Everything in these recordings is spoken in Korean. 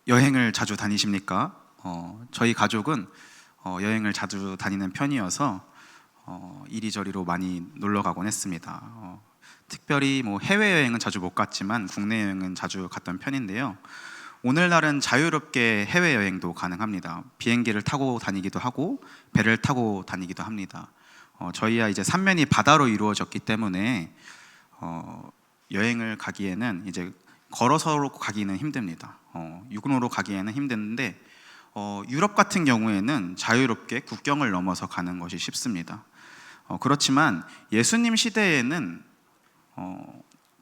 여행을 자주 다니십니까? 저희 가족은 여행을 자주 다니는 편이어서 이리저리로 많이 놀러 가곤 했습니다. 특별히 해외여행은 자주 못 갔지만 국내 여행은 자주 갔던 편인데요. 오늘날은 자유롭게 해외여행도 가능합니다. 비행기를 타고 다니기도 하고 배를 타고 다니기도 합니다. 저희야 이제 삼면이 바다로 이루어졌기 때문에 여행을 가기에는 이제 걸어서 가기는 힘듭니다. 육로로 가기에는 힘든데 유럽 같은 경우에는 자유롭게 국경을 넘어서 가는 것이 쉽습니다. 그렇지만 예수님 시대에는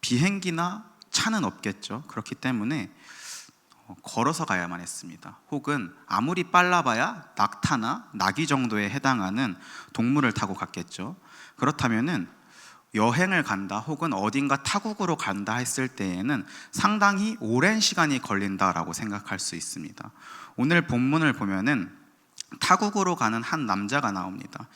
비행기나 차는 없겠죠. 그렇기 때문에 걸어서 가야만 했습니다. 혹은 아무리 빨라봐야 낙타나 나귀 정도에 해당하는 동물을 타고 갔겠죠. 그렇다면은 여행을 간다 혹은 어딘가 타국으로 간다 했을 때에는 상당히 오랜 시간이 걸린다라고 생각할 수 있습니다. 오늘 본문을 보면은 타국으로 가는 한 남자가 나옵니다.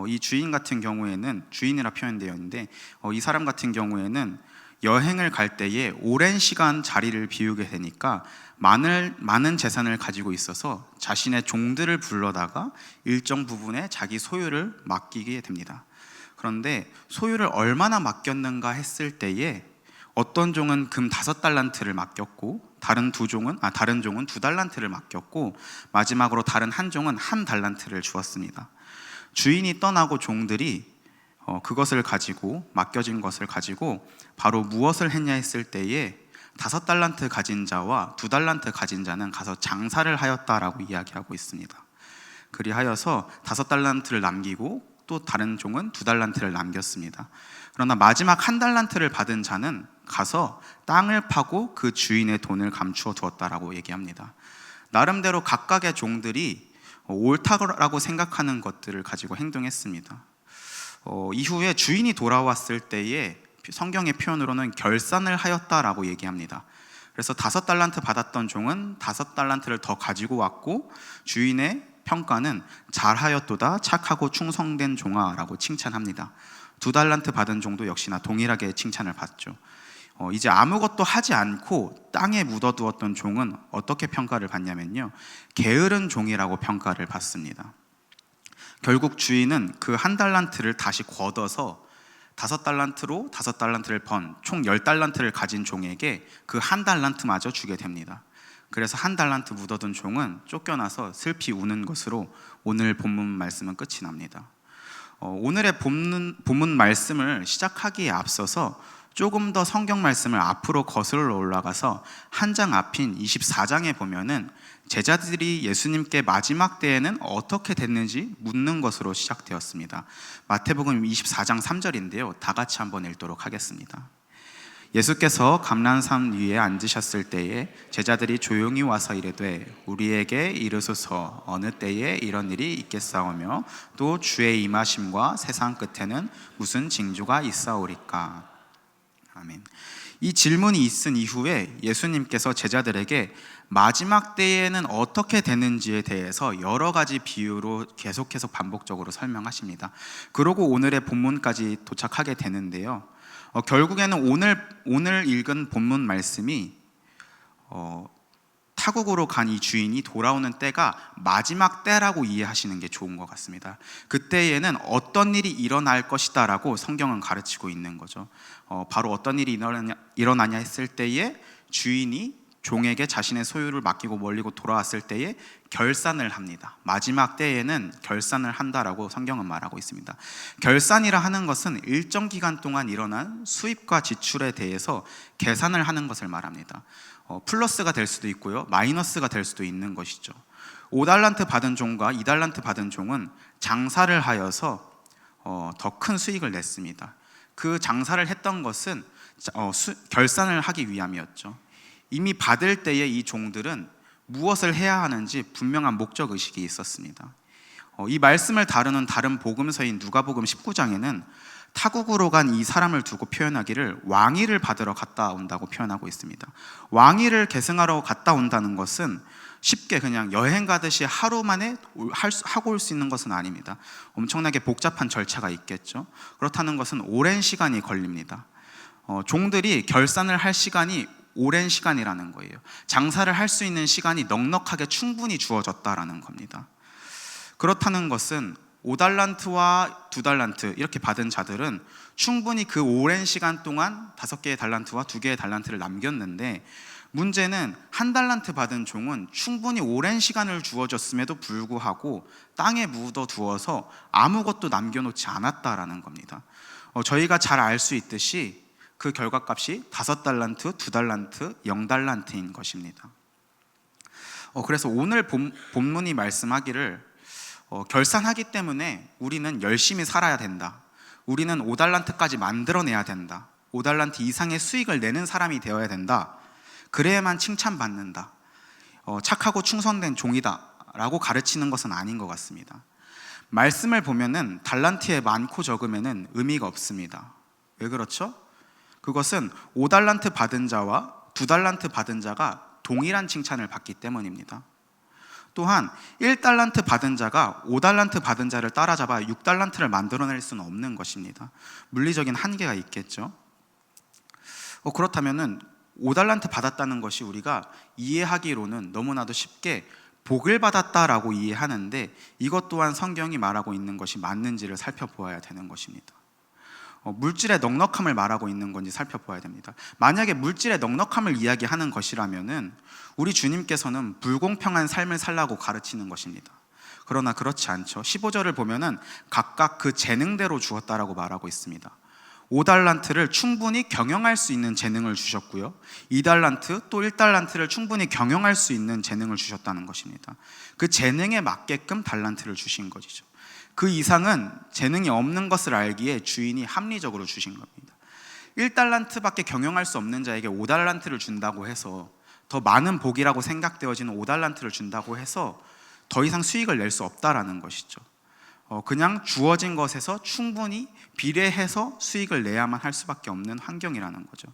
이 주인 같은 경우에는 주인이라 표현되어 있는데 이 사람 같은 경우에는 여행을 갈 때에 오랜 시간 자리를 비우게 되니까 많은 재산을 가지고 있어서 자신의 종들을 불러다가 일정 부분의 자기 소유를 맡기게 됩니다. 그런데 소유를 얼마나 맡겼는가 했을 때에 어떤 종은 금 5달란트를 맡겼고 다른 종은 2달란트를 맡겼고 마지막으로 다른 한 종은 1달란트를 주었습니다. 주인이 떠나고 종들이 그것을 가지고 맡겨진 것을 가지고 바로 무엇을 했냐 했을 때에 5달란트 가진 자와 2달란트 가진 자는 가서 장사를 하였다라고 이야기하고 있습니다. 그리하여서 5달란트를 남기고 또 다른 종은 2달란트를 남겼습니다. 그러나 마지막 1달란트를 받은 자는 가서 땅을 파고 그 주인의 돈을 감추어 두었다라고 얘기합니다. 나름대로 각각의 종들이 옳다라고 생각하는 것들을 가지고 행동했습니다. 이후에 주인이 돌아왔을 때에 성경의 표현으로는 결산을 하였다라고 얘기합니다. 그래서 5달란트 받았던 종은 5달란트를 더 가지고 왔고 주인의 평가는 잘하였도다 착하고 충성된 종아라고 칭찬합니다. 2달란트 받은 종도 역시나 동일하게 칭찬을 받죠. 이제 아무것도 하지 않고 땅에 묻어두었던 종은 어떻게 평가를 받냐면요, 게으른 종이라고 평가를 받습니다. 결국 주인은 그 1달란트를 다시 걷어서 5달란트로 5달란트를 번 총 10달란트를 가진 종에게 그 1달란트마저 주게 됩니다. 그래서 1달란트 묻어둔 종은 쫓겨나서 슬피 우는 것으로 오늘 본문 말씀은 끝이 납니다. 오늘의 본문 말씀을 시작하기에 앞서서 조금 더 성경 말씀을 앞으로 거슬러 올라가서 한 장 앞인 24장에 보면은 제자들이 예수님께 마지막 때에는 어떻게 됐는지 묻는 것으로 시작되었습니다. 마태복음 24장 3절인데요, 다 같이 한번 읽도록 하겠습니다. 예수께서 감람산 위에 앉으셨을 때에 제자들이 조용히 와서 이르되 우리에게 이르소서 어느 때에 이런 일이 있겠사오며 또 주의 임하심과 세상 끝에는 무슨 징조가 있사오리까. 아멘. 이 질문이 있은 이후에 예수님께서 제자들에게 마지막 때에는 어떻게 되는지에 대해서 여러 가지 비유로 계속해서 반복적으로 설명하십니다. 그러고 오늘의 본문까지 도착하게 되는데요, 결국에는 오늘 읽은 본문 말씀이 타국으로 간 이 주인이 돌아오는 때가 마지막 때라고 이해하시는 게 좋은 것 같습니다. 그때에는 어떤 일이 일어날 것이다 라고 성경은 가르치고 있는 거죠. 바로 어떤 일이 일어나냐 했을 때에 주인이 종에게 자신의 소유를 맡기고 멀리고 돌아왔을 때에 결산을 합니다. 마지막 때에는 결산을 한다라고 성경은 말하고 있습니다. 결산이라 하는 것은 일정 기간 동안 일어난 수입과 지출에 대해서 계산을 하는 것을 말합니다. 플러스가 될 수도 있고요, 마이너스가 될 수도 있는 것이죠. 5달란트 받은 종과 2달란트 받은 종은 장사를 하여서 더 큰 수익을 냈습니다. 그 장사를 했던 것은 결산을 하기 위함이었죠. 이미 받을 때에 이 종들은 무엇을 해야 하는지 분명한 목적의식이 있었습니다. 이 말씀을 다루는 다른 복음서인 누가복음 19장에는 타국으로 간 이 사람을 두고 표현하기를 왕위를 받으러 갔다 온다고 표현하고 있습니다. 왕위를 계승하러 갔다 온다는 것은 쉽게 그냥 여행 가듯이 하루 만에 하고 올 수 있는 것은 아닙니다. 엄청나게 복잡한 절차가 있겠죠. 그렇다는 것은 오랜 시간이 걸립니다. 종들이 결산을 할 시간이 오랜 시간이라는 거예요. 장사를 할 수 있는 시간이 넉넉하게 충분히 주어졌다라는 겁니다. 그렇다는 것은 5달란트와 2달란트 이렇게 받은 자들은 충분히 그 오랜 시간 동안 5개의 달란트와 2개의 달란트를 남겼는데, 문제는 1달란트 받은 종은 충분히 오랜 시간을 주어졌음에도 불구하고 땅에 묻어두어서 아무것도 남겨놓지 않았다라는 겁니다. 저희가 잘 알 수 있듯이 그 결과값이 5달란트, 2달란트, 0달란트인 것입니다. 그래서 오늘 본문이 말씀하기를 결산하기 때문에 우리는 열심히 살아야 된다, 우리는 5달란트까지 만들어내야 된다, 5달란트 이상의 수익을 내는 사람이 되어야 된다, 그래야만 칭찬받는다, 착하고 충성된 종이다 라고 가르치는 것은 아닌 것 같습니다. 말씀을 보면은 달란트의 많고 적음에는 의미가 없습니다. 왜 그렇죠? 그것은 5달란트 받은 자와 2달란트 받은 자가 동일한 칭찬을 받기 때문입니다. 또한 1달란트 받은 자가 5달란트 받은 자를 따라잡아 6달란트를 만들어낼 수는 없는 것입니다. 물리적인 한계가 있겠죠. 그렇다면은 5달란트 받았다는 것이 우리가 이해하기로는 너무나도 쉽게 복을 받았다라고 이해하는데, 이것 또한 성경이 말하고 있는 것이 맞는지를 살펴보아야 되는 것입니다. 물질의 넉넉함을 말하고 있는 건지 살펴보아야 됩니다. 만약에 물질의 넉넉함을 이야기하는 것이라면은 우리 주님께서는 불공평한 삶을 살라고 가르치는 것입니다. 그러나 그렇지 않죠. 15절을 보면은 각각 그 재능대로 주었다라고 말하고 있습니다. 5달란트를 충분히 경영할 수 있는 재능을 주셨고요, 2달란트 또 1달란트를 충분히 경영할 수 있는 재능을 주셨다는 것입니다. 그 재능에 맞게끔 달란트를 주신 것이죠. 그 이상은 재능이 없는 것을 알기에 주인이 합리적으로 주신 겁니다. 1달란트밖에 경영할 수 없는 자에게 5달란트를 준다고 해서, 더 많은 복이라고 생각되어지는 5달란트를 준다고 해서 더 이상 수익을 낼 수 없다라는 것이죠. 그냥 주어진 것에서 충분히 비례해서 수익을 내야만 할 수밖에 없는 환경이라는 거죠.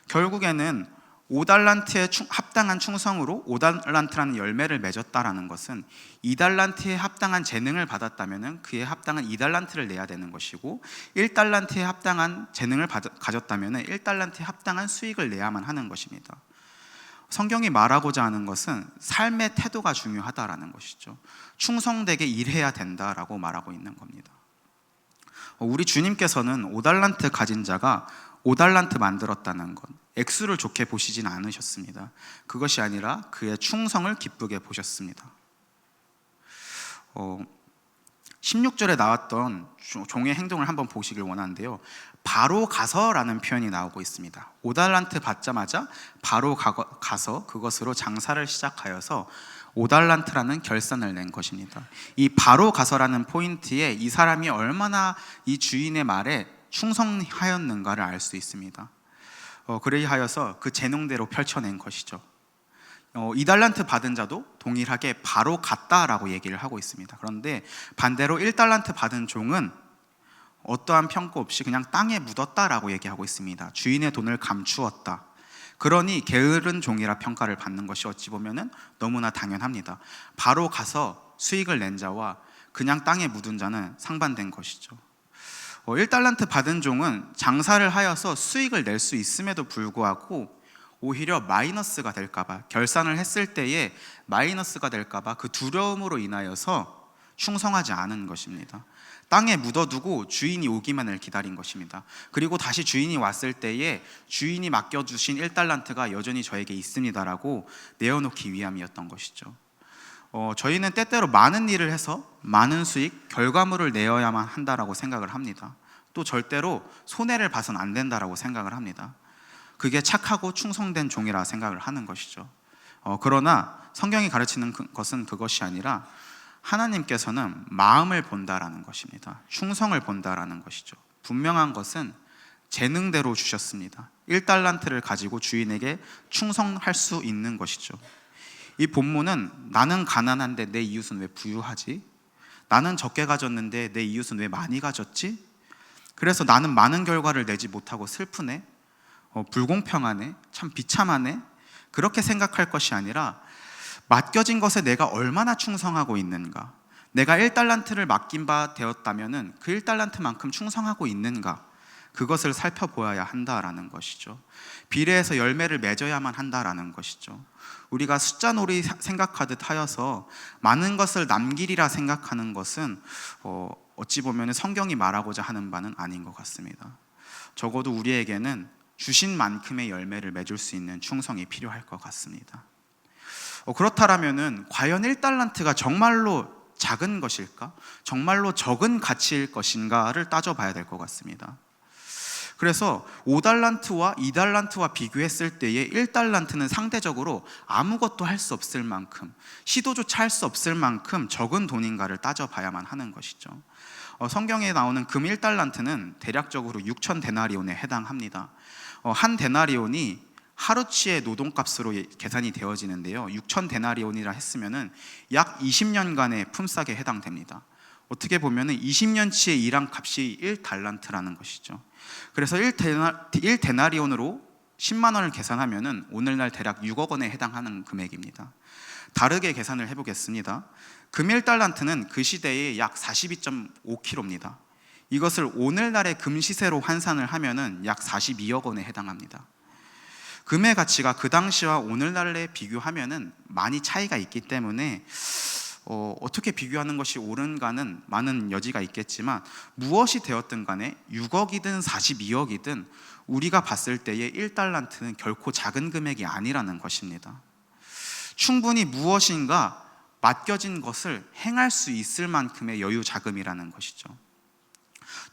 결국에는 5달란트에 합당한 충성으로 5달란트라는 열매를 맺었다라는 것은 2달란트에 합당한 재능을 받았다면 그에 합당한 2달란트를 내야 되는 것이고, 1달란트에 합당한 재능을 가졌다면 1달란트에 합당한 수익을 내야만 하는 것입니다. 성경이 말하고자 하는 것은 삶의 태도가 중요하다라는 것이죠. 충성되게 일해야 된다라고 말하고 있는 겁니다. 우리 주님께서는 5달란트 가진 자가 5달란트 만들었다는 것, 액수를 좋게 보시진 않으셨습니다. 그것이 아니라 그의 충성을 기쁘게 보셨습니다. 16절에 나왔던 종의 행동을 한번 보시길 원하는데요, 바로 가서라는 표현이 나오고 있습니다. 5달란트 받자마자 바로 가서 그것으로 장사를 시작하여서 5달란트라는 결산을 낸 것입니다. 이 바로 가서라는 포인트에 이 사람이 얼마나 이 주인의 말에 충성하였는가를 알 수 있습니다. 그리하여서 그 재능대로 펼쳐낸 것이죠. 2달란트 받은 자도 동일하게 바로 갔다라고 얘기를 하고 있습니다. 그런데 반대로 1달란트 받은 종은 어떠한 평가 없이 그냥 땅에 묻었다라고 얘기하고 있습니다. 주인의 돈을 감추었다. 그러니 게으른 종이라 평가를 받는 것이 어찌 보면은 너무나 당연합니다. 바로 가서 수익을 낸 자와 그냥 땅에 묻은 자는 상반된 것이죠. 1달란트 받은 종은 장사를 하여서 수익을 낼 수 있음에도 불구하고 오히려 마이너스가 될까봐, 결산을 했을 때에 마이너스가 될까봐 그 두려움으로 인하여서 충성하지 않은 것입니다. 땅에 묻어두고 주인이 오기만을 기다린 것입니다. 그리고 다시 주인이 왔을 때에 주인이 맡겨주신 1달란트가 여전히 저에게 있습니다라고 내어놓기 위함이었던 것이죠. 저희는 때때로 많은 일을 해서 많은 수익, 결과물을 내어야만 한다라고 생각을 합니다. 또 절대로 손해를 봐서는 안 된다라고 생각을 합니다. 그게 착하고 충성된 종이라 생각을 하는 것이죠. 그러나 성경이 가르치는 것은 그것이 아니라 하나님께서는 마음을 본다라는 것입니다. 충성을 본다라는 것이죠. 분명한 것은 재능대로 주셨습니다. 1달란트를 가지고 주인에게 충성할 수 있는 것이죠. 이 본문은 나는 가난한데 내 이웃은 왜 부유하지? 나는 적게 가졌는데 내 이웃은 왜 많이 가졌지? 그래서 나는 많은 결과를 내지 못하고 슬프네? 불공평하네? 참 비참하네? 그렇게 생각할 것이 아니라 맡겨진 것에 내가 얼마나 충성하고 있는가, 내가 1달란트를 맡긴 바 되었다면 그 1달란트만큼 충성하고 있는가, 그것을 살펴보아야 한다라는 것이죠. 비례해서 열매를 맺어야만 한다라는 것이죠. 우리가 숫자놀이 생각하듯 하여서 많은 것을 남기리라 생각하는 것은 어찌 보면 성경이 말하고자 하는 바는 아닌 것 같습니다. 적어도 우리에게는 주신 만큼의 열매를 맺을 수 있는 충성이 필요할 것 같습니다. 그렇다면은 과연 1달란트가 정말로 작은 것일까? 정말로 적은 가치일 것인가를 따져봐야 될 것 같습니다. 그래서 5달란트와 2달란트와 비교했을 때의 1달란트는 상대적으로 아무것도 할 수 없을 만큼, 시도조차 할 수 없을 만큼 적은 돈인가를 따져봐야만 하는 것이죠. 성경에 나오는 금 1달란트는 대략적으로 6천 데나리온에 해당합니다. 한 데나리온이 하루치의 노동값으로 계산이 되어지는데요, 6천 데나리온이라 했으면은 약 20년간의 품삯에 해당됩니다. 어떻게 보면은 20년치의 일한 값이 1달란트라는 것이죠. 그래서 1데나리온으로 10만 원을 계산하면은 오늘날 대략 6억 원에 해당하는 금액입니다. 다르게 계산을 해보겠습니다. 금 1달란트는 그 시대에 약 42.5kg입니다. 이것을 오늘날의 금 시세로 환산을 하면은 약 42억 원에 해당합니다. 금의 가치가 그 당시와 오늘날에 비교하면은 많이 차이가 있기 때문에 어떻게 비교하는 것이 옳은가는 많은 여지가 있겠지만, 무엇이 되었든 간에 6억이든 42억이든 우리가 봤을 때의 1달란트는 결코 작은 금액이 아니라는 것입니다. 충분히 무엇인가 맡겨진 것을 행할 수 있을 만큼의 여유 자금이라는 것이죠.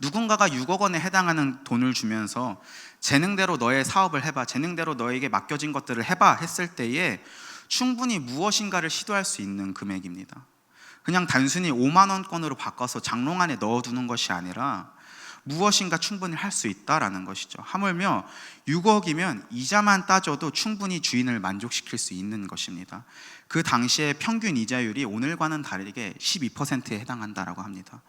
누군가가 6억 원에 해당하는 돈을 주면서 재능대로 너의 사업을 해봐, 재능대로 너에게 맡겨진 것들을 해봐 했을 때에 충분히 무엇인가를 시도할 수 있는 금액입니다. 그냥 단순히 5만 원권으로 바꿔서 장롱 안에 넣어두는 것이 아니라 무엇인가 충분히 할 수 있다라는 것이죠. 하물며 6억이면 이자만 따져도 충분히 주인을 만족시킬 수 있는 것입니다. 그 당시의 평균 이자율이 오늘과는 다르게 12%에 해당한다라고 합니다.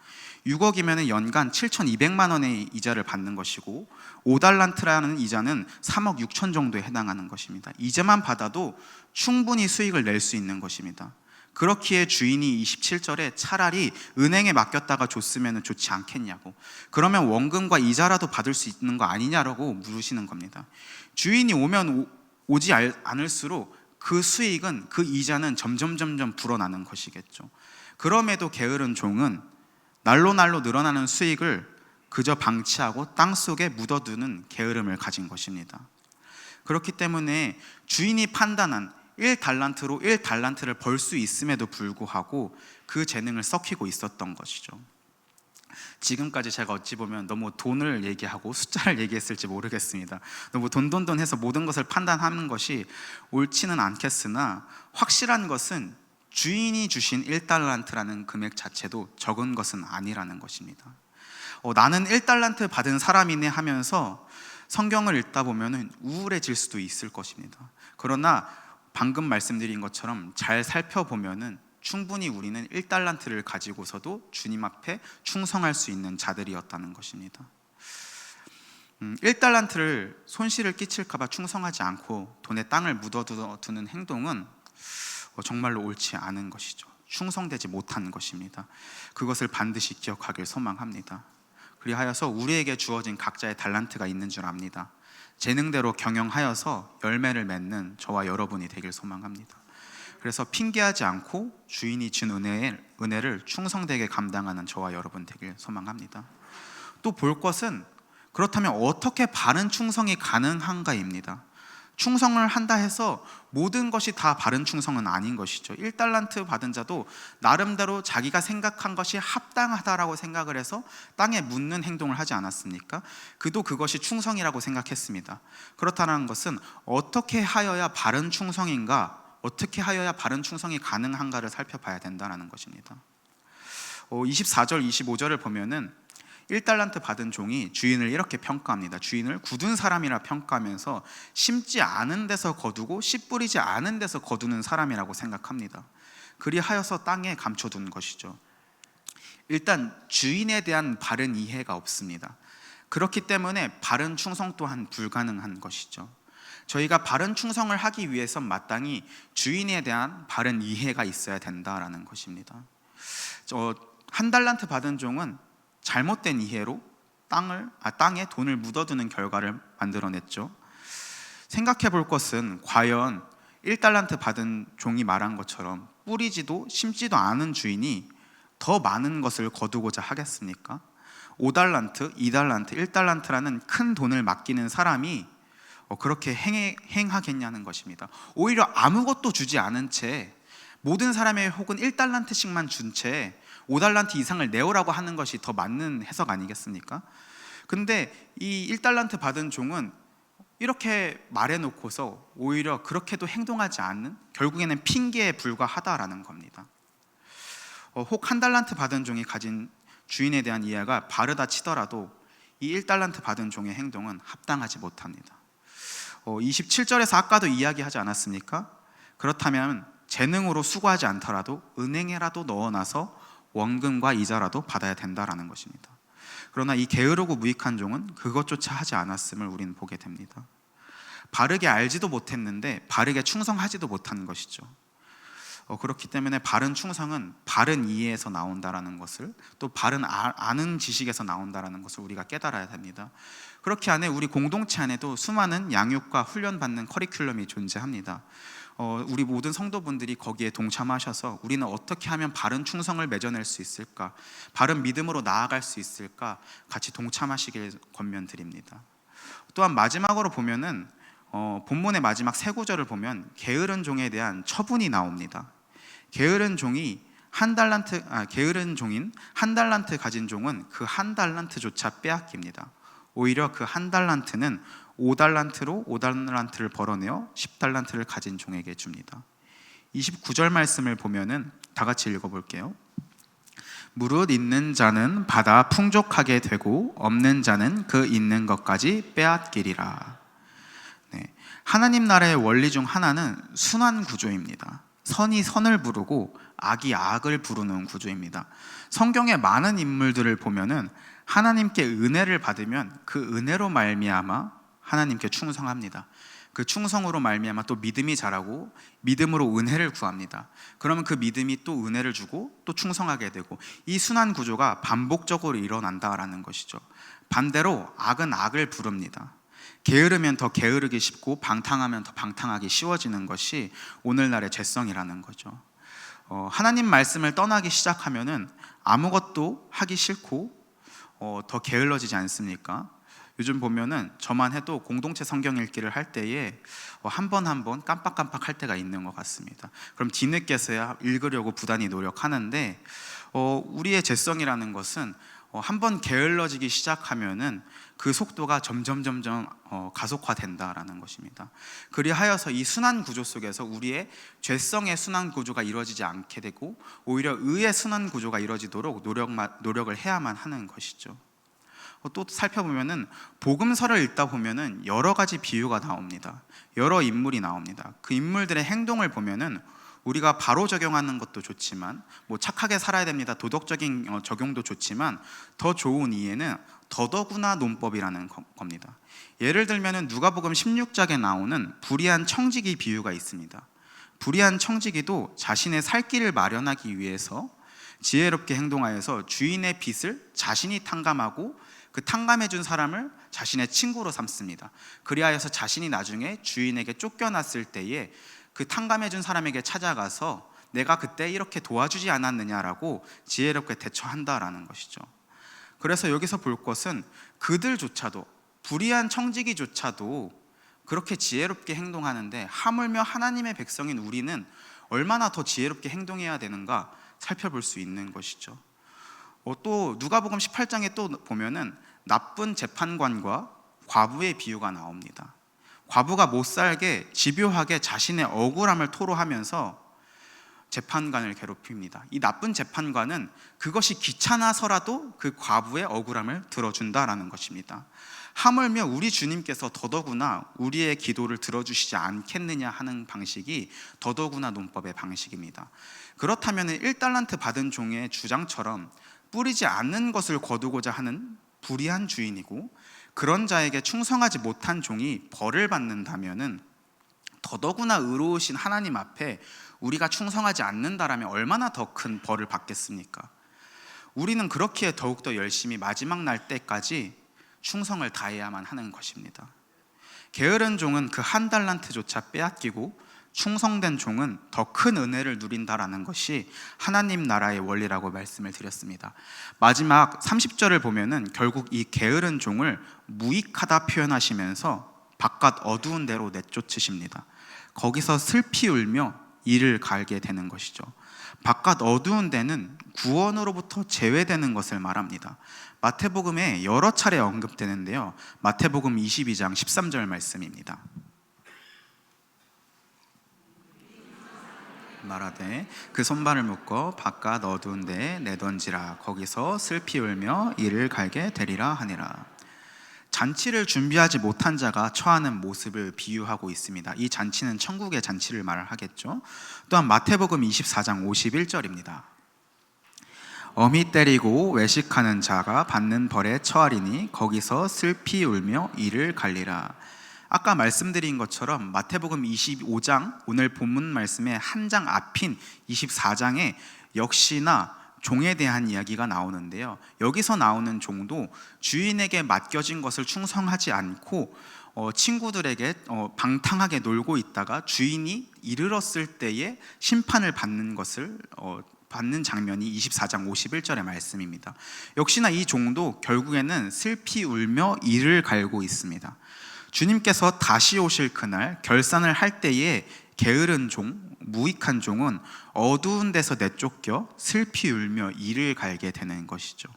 6억이면 연간 7,200만 원의 이자를 받는 것이고, 5달란트라는 이자는 3억 6천 정도에 해당하는 것입니다. 이자만 받아도 충분히 수익을 낼 수 있는 것입니다. 그렇기에 주인이 27절에 차라리 은행에 맡겼다가 줬으면 좋지 않겠냐고, 그러면 원금과 이자라도 받을 수 있는 거 아니냐라고 물으시는 겁니다. 주인이 오면 오지 않을수록 그 수익은, 그 이자는 점점 불어나는 것이겠죠. 그럼에도 게으른 종은 날로 늘어나는 수익을 그저 방치하고 땅속에 묻어두는 게으름을 가진 것입니다. 그렇기 때문에 주인이 판단한 1달란트로 1달란트를 벌 수 있음에도 불구하고 그 재능을 썩히고 있었던 것이죠. 지금까지 제가 어찌 보면 너무 돈을 얘기하고 숫자를 얘기했을지 모르겠습니다. 너무 돈 해서 모든 것을 판단하는 것이 옳지는 않겠으나, 확실한 것은 주인이 주신 1달란트라는 금액 자체도 적은 것은 아니라는 것입니다. 나는 1달란트 받은 사람이네 하면서 성경을 읽다 보면 우울해질 수도 있을 것입니다. 그러나 방금 말씀드린 것처럼 잘 살펴보면은 충분히 우리는 1달란트를 가지고서도 주님 앞에 충성할 수 있는 자들이었다는 것입니다. 1달란트를 손실을 끼칠까 봐 충성하지 않고 돈에 땅을 묻어두는 행동은 정말로 옳지 않은 것이죠. 충성되지 못한 것입니다. 그것을 반드시 기억하길 소망합니다. 그리하여서 우리에게 주어진 각자의 달란트가 있는 줄 압니다. 재능대로 경영하여서 열매를 맺는 저와 여러분이 되길 소망합니다. 그래서 핑계하지 않고 주인이 준 은혜를 충성되게 감당하는 저와 여러분 되길 소망합니다. 또 볼 것은, 그렇다면 어떻게 바른 충성이 가능한가입니다. 충성을 한다 해서 모든 것이 다 바른 충성은 아닌 것이죠. 1달란트 받은 자도 나름대로 자기가 생각한 것이 합당하다라고 생각을 해서 땅에 묻는 행동을 하지 않았습니까? 그도 그것이 충성이라고 생각했습니다. 그렇다는 것은 어떻게 하여야 바른 충성인가, 어떻게 하여야 바른 충성이 가능한가를 살펴봐야 된다는 것입니다. 24절 25절을 보면은 1달란트 받은 종이 주인을 이렇게 평가합니다. 주인을 굳은 사람이라 평가하면서 심지 않은 데서 거두고 씨 뿌리지 않은 데서 거두는 사람이라고 생각합니다. 그리하여서 땅에 감춰둔 것이죠. 일단 주인에 대한 바른 이해가 없습니다. 그렇기 때문에 바른 충성 또한 불가능한 것이죠. 저희가 바른 충성을 하기 위해선 마땅히 주인에 대한 바른 이해가 있어야 된다라는 것입니다. 한 달란트 받은 종은 잘못된 이해로 땅에 돈을 묻어두는 결과를 만들어냈죠. 생각해 볼 것은 과연 1달란트 받은 종이 말한 것처럼 뿌리지도 심지도 않은 주인이 더 많은 것을 거두고자 하겠습니까? 5달란트, 2달란트, 1달란트라는 큰 돈을 맡기는 사람이 그렇게 행하겠냐는 것입니다. 오히려 아무것도 주지 않은 채 모든 사람의 혹은 1달란트씩만 준 채 5달란트 이상을 내오라고 하는 것이 더 맞는 해석 아니겠습니까? 근데 이 1달란트 받은 종은 이렇게 말해놓고서 오히려 그렇게도 행동하지 않는, 결국에는 핑계에 불과하다라는 겁니다. 혹 1달란트 받은 종이 가진 주인에 대한 이해가 바르다 치더라도 이 1달란트 받은 종의 행동은 합당하지 못합니다. 27절에서 아까도 이야기하지 않았습니까? 그렇다면 재능으로 수고하지 않더라도 은행에라도 넣어놔서 원금과 이자라도 받아야 된다라는 것입니다. 그러나 이 게으르고 무익한 종은 그것조차 하지 않았음을 우리는 보게 됩니다. 바르게 알지도 못했는데 바르게 충성하지도 못한 것이죠. 그렇기 때문에 바른 충성은 바른 이해에서 나온다라는 것을, 또 바른 아는 지식에서 나온다라는 것을 우리가 깨달아야 됩니다. 그렇게 안에 우리 공동체 안에도 수많은 양육과 훈련받는 커리큘럼이 존재합니다. 우리 모든 성도분들이 거기에 동참하셔서 우리는 어떻게 하면 바른 충성을 맺어낼 수 있을까, 바른 믿음으로 나아갈 수 있을까 같이 동참하시길 권면드립니다. 또한 마지막으로 보면은 본문의 마지막 세 구절을 보면 게으른 종에 대한 처분이 나옵니다. 게으른 종인 한 달란트 가진 종은 그 한 달란트조차 빼앗깁니다. 오히려 그 한 달란트는 5달란트로 5달란트를 벌어내어 10달란트를 가진 종에게 줍니다. 29절 말씀을 보면은 다 같이 읽어볼게요. 무릇 있는 자는 받아 풍족하게 되고 없는 자는 그 있는 것까지 빼앗기리라. 네. 하나님 나라의 원리 중 하나는 순환 구조입니다. 선이 선을 부르고 악이 악을 부르는 구조입니다. 성경의 많은 인물들을 보면은 하나님께 은혜를 받으면 그 은혜로 말미암아 하나님께 충성합니다. 그 충성으로 말미암아 또 믿음이 자라고 믿음으로 은혜를 구합니다. 그러면 그 믿음이 또 은혜를 주고 또 충성하게 되고, 이 순환 구조가 반복적으로 일어난다라는 것이죠. 반대로 악은 악을 부릅니다. 게으르면 더 게으르기 쉽고 방탕하면 더 방탕하기 쉬워지는 것이 오늘날의 죄성이라는 거죠. 하나님 말씀을 떠나기 시작하면은 아무것도 하기 싫고 더 게을러지지 않습니까? 요즘 보면은 저만 해도 공동체 성경 읽기를 할 때에 한 번 한 번 깜빡깜빡 할 때가 있는 것 같습니다. 그럼 뒤늦게서야 읽으려고 부단히 노력하는데 우리의 죄성이라는 것은 한 번 게을러지기 시작하면은 그 속도가 점점 가속화된다라는 것입니다. 그리하여서 이 순환 구조 속에서 우리의 죄성의 순환 구조가 이루어지지 않게 되고 오히려 의의 순환 구조가 이루어지도록 노력을 해야만 하는 것이죠. 또 살펴보면은 복음서를 읽다 보면은 여러 가지 비유가 나옵니다. 여러 인물이 나옵니다. 그 인물들의 행동을 보면은 우리가 바로 적용하는 것도 좋지만 착하게 살아야 됩니다, 도덕적인 적용도 좋지만 더 좋은 이해는 더더구나 논법이라는 겁니다. 예를 들면은 누가복음 16장에 나오는 불의한 청지기 비유가 있습니다. 불의한 청지기도 자신의 살 길을 마련하기 위해서 지혜롭게 행동하여서 주인의 빚을 자신이 탕감하고 그 탕감해 준 사람을 자신의 친구로 삼습니다. 그리하여서 자신이 나중에 주인에게 쫓겨났을 때에 그 탕감해 준 사람에게 찾아가서 내가 그때 이렇게 도와주지 않았느냐라고 지혜롭게 대처한다라는 것이죠. 그래서 여기서 볼 것은 그들조차도, 불의한 청지기조차도 그렇게 지혜롭게 행동하는데 하물며 하나님의 백성인 우리는 얼마나 더 지혜롭게 행동해야 되는가 살펴볼 수 있는 것이죠. 또 누가복음 18장에 또 보면은 나쁜 재판관과 과부의 비유가 나옵니다. 과부가 못살게 집요하게 자신의 억울함을 토로하면서 재판관을 괴롭힙니다. 이 나쁜 재판관은 그것이 귀찮아서라도 그 과부의 억울함을 들어준다라는 것입니다. 하물며 우리 주님께서 더더구나 우리의 기도를 들어주시지 않겠느냐 하는 방식이 더더구나 논법의 방식입니다. 그렇다면 1달란트 받은 종의 주장처럼 뿌리지 않는 것을 거두고자 하는 불의한 주인이고 그런 자에게 충성하지 못한 종이 벌을 받는다면은 더더구나 의로우신 하나님 앞에 우리가 충성하지 않는다라면 얼마나 더 큰 벌을 받겠습니까? 우리는 그렇기에 더욱더 열심히 마지막 날 때까지 충성을 다해야만 하는 것입니다. 게으른 종은 그 한 달란트조차 빼앗기고 충성된 종은 더 큰 은혜를 누린다라는 것이 하나님 나라의 원리라고 말씀을 드렸습니다. 마지막 30절을 보면은 결국 이 게으른 종을 무익하다 표현하시면서 바깥 어두운 데로 내쫓으십니다. 거기서 슬피 울며 이를 갈게 되는 것이죠. 바깥 어두운 데는 구원으로부터 제외되는 것을 말합니다. 마태복음에 여러 차례 언급되는데요, 마태복음 22장 13절 말씀입니다. 말하되 그 손발을 묶어 바깥 어두운 데에 내던지라. 거기서 슬피 울며 이를 갈게 되리라 하니라. 잔치를 준비하지 못한 자가 처하는 모습을 비유하고 있습니다. 이 잔치는 천국의 잔치를 말하겠죠. 또한 마태복음 24장 51절입니다. 어미 때리고 외식하는 자가 받는 벌에 처하리니 거기서 슬피 울며 이를 갈리라. 아까 말씀드린 것처럼 마태복음 25장, 오늘 본문 말씀의 한 장 앞인 24장에 역시나 종에 대한 이야기가 나오는데요, 여기서 나오는 종도 주인에게 맡겨진 것을 충성하지 않고 친구들에게 방탕하게 놀고 있다가 주인이 이르렀을 때에 심판을 받는 것을 받는 장면이 24장 51절의 말씀입니다. 역시나 이 종도 결국에는 슬피 울며 이를 갈고 있습니다. 주님께서 다시 오실 그날 결산을 할 때에 게으른 종, 무익한 종은 어두운 데서 내쫓겨 슬피 울며 이를 갈게 되는 것이죠.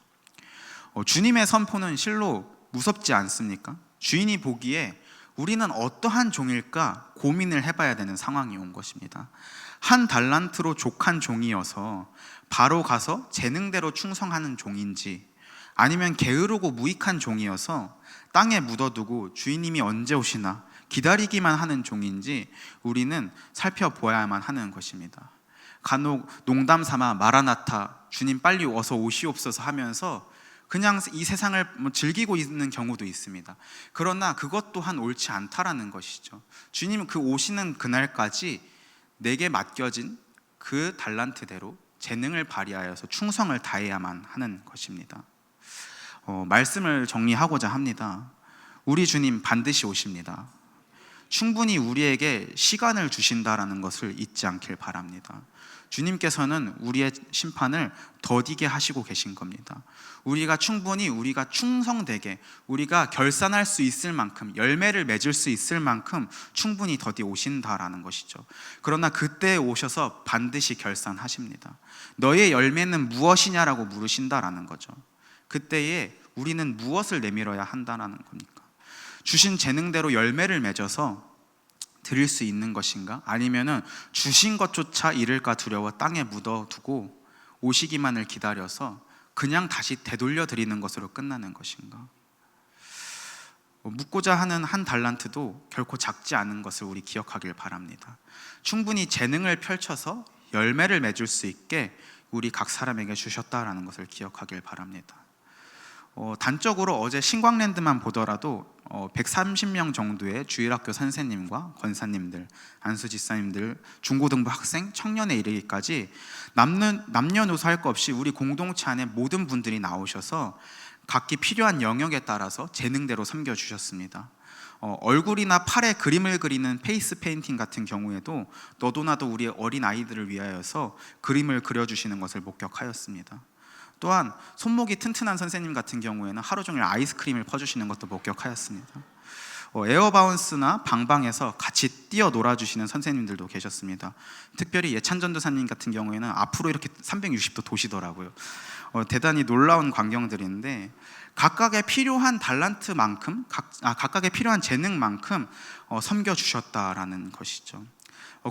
주님의 선포는 실로 무섭지 않습니까? 주인이 보기에 우리는 어떠한 종일까 고민을 해봐야 되는 상황이 온 것입니다. 한 달란트로 족한 종이어서 바로 가서 재능대로 충성하는 종인지, 아니면 게으르고 무익한 종이어서 땅에 묻어두고 주인님이 언제 오시나 기다리기만 하는 종인지 우리는 살펴보아야만 하는 것입니다. 간혹 농담 삼아 마라나타, 주님 빨리 어서 오시옵소서 하면서 그냥 이 세상을 즐기고 있는 경우도 있습니다. 그러나 그것 또한 옳지 않다라는 것이죠. 주님은 그 오시는 그날까지 내게 맡겨진 그 달란트대로 재능을 발휘하여서 충성을 다해야만 하는 것입니다. 말씀을 정리하고자 합니다. 우리 주님 반드시 오십니다. 충분히 우리에게 시간을 주신다라는 것을 잊지 않길 바랍니다. 주님께서는 우리의 심판을 더디게 하시고 계신 겁니다. 우리가 충성되게, 우리가 결산할 수 있을 만큼, 열매를 맺을 수 있을 만큼 충분히 더디 오신다라는 것이죠. 그러나 그때 오셔서 반드시 결산하십니다. 너의 열매는 무엇이냐라고 물으신다라는 거죠. 그때에 우리는 무엇을 내밀어야 한다라는 겁니까? 주신 재능대로 열매를 맺어서 드릴 수 있는 것인가? 아니면은 주신 것조차 잃을까 두려워 땅에 묻어두고 오시기만을 기다려서 그냥 다시 되돌려 드리는 것으로 끝나는 것인가? 묻고자 하는 한 달란트도 결코 작지 않은 것을 우리 기억하길 바랍니다. 충분히 재능을 펼쳐서 열매를 맺을 수 있게 우리 각 사람에게 주셨다라는 것을 기억하길 바랍니다. 단적으로 어제 신광랜드만 보더라도 130명 정도의 주일학교 선생님과 권사님들, 안수집사님들, 중고등부 학생, 청년에 이르기까지 남녀노소 할 것 없이 우리 공동체 안에 모든 분들이 나오셔서 각기 필요한 영역에 따라서 재능대로 섬겨주셨습니다. 얼굴이나 팔에 그림을 그리는 페이스 페인팅 같은 경우에도 너도 나도 우리 어린 아이들을 위하여서 그림을 그려주시는 것을 목격하였습니다. 또한 손목이 튼튼한 선생님 같은 경우에는 하루 종일 아이스크림을 퍼주시는 것도 목격하였습니다. 에어바운스나 방방에서 같이 뛰어 놀아주시는 선생님들도 계셨습니다. 특별히 예찬 전도사님 같은 경우에는 앞으로 이렇게 360도 도시더라고요. 대단히 놀라운 광경들인데, 각각의 필요한 달란트만큼, 각각의 필요한 재능만큼 섬겨주셨다라는 것이죠.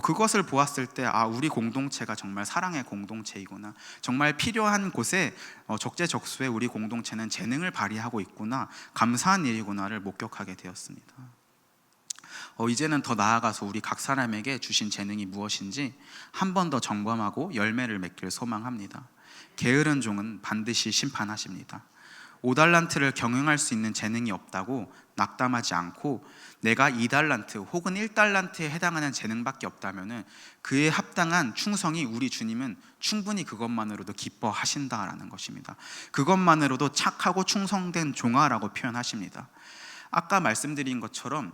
그것을 보았을 때 우리 공동체가 정말 사랑의 공동체이구나, 정말 필요한 곳에 적재적소에 우리 공동체는 재능을 발휘하고 있구나, 감사한 일이구나를 목격하게 되었습니다. 이제는 더 나아가서 우리 각 사람에게 주신 재능이 무엇인지 한 번 더 점검하고 열매를 맺길 소망합니다. 게으른 종은 반드시 심판하십니다. 5달란트를 경영할 수 있는 재능이 없다고 낙담하지 않고 내가 2달란트 혹은 1달란트에 해당하는 재능밖에 없다면은 그에 합당한 충성이 우리 주님은 충분히 그것만으로도 기뻐하신다라는 것입니다. 그것만으로도 착하고 충성된 종아라고 표현하십니다. 아까 말씀드린 것처럼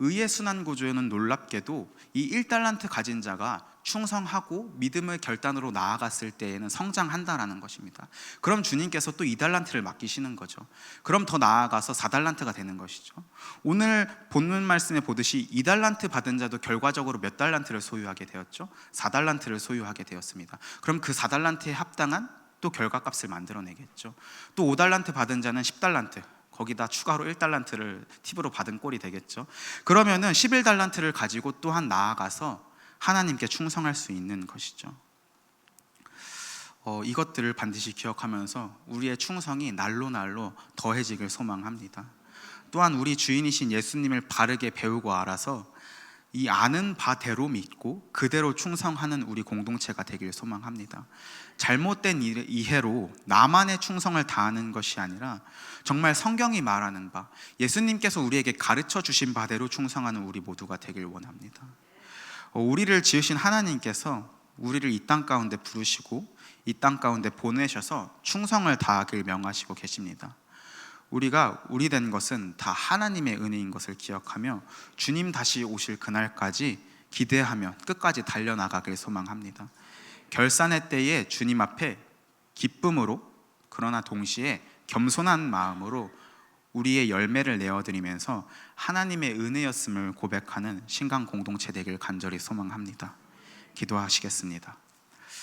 의의 순환 구조에는 놀랍게도 이 1달란트 가진 자가 충성하고 믿음의 결단으로 나아갔을 때에는 성장한다라는 것입니다. 그럼 주님께서 또 2달란트를 맡기시는 거죠. 그럼 더 나아가서 4달란트가 되는 것이죠. 오늘 본문 말씀에 보듯이 2달란트 받은 자도 결과적으로 몇 달란트를 소유하게 되었죠? 4달란트를 소유하게 되었습니다. 그럼 그 4달란트에 합당한 또 결과값을 만들어내겠죠. 또 5달란트 받은 자는 10달란트, 거기다 추가로 1달란트를 팁으로 받은 꼴이 되겠죠. 그러면은 11달란트를 가지고 또한 나아가서 하나님께 충성할 수 있는 것이죠. 이것들을 반드시 기억하면서 우리의 충성이 날로 날로 더해지길 소망합니다. 또한 우리 주인이신 예수님을 바르게 배우고 알아서 이 아는 바대로 믿고 그대로 충성하는 우리 공동체가 되길 소망합니다. 잘못된 이해로 나만의 충성을 다하는 것이 아니라 정말 성경이 말하는 바, 예수님께서 우리에게 가르쳐 주신 바대로 충성하는 우리 모두가 되길 원합니다. 우리를 지으신 하나님께서 우리를 이 땅 가운데 부르시고 이 땅 가운데 보내셔서 충성을 다하길 명하시고 계십니다. 우리가 우리 된 것은 다 하나님의 은혜인 것을 기억하며 주님 다시 오실 그날까지 기대하며 끝까지 달려나가길 소망합니다. 결산의 때에 주님 앞에 기쁨으로, 그러나 동시에 겸손한 마음으로 우리의 열매를 내어드리면서 하나님의 은혜였음을 고백하는 신강 공동체 되길 간절히 소망합니다. 기도하시겠습니다.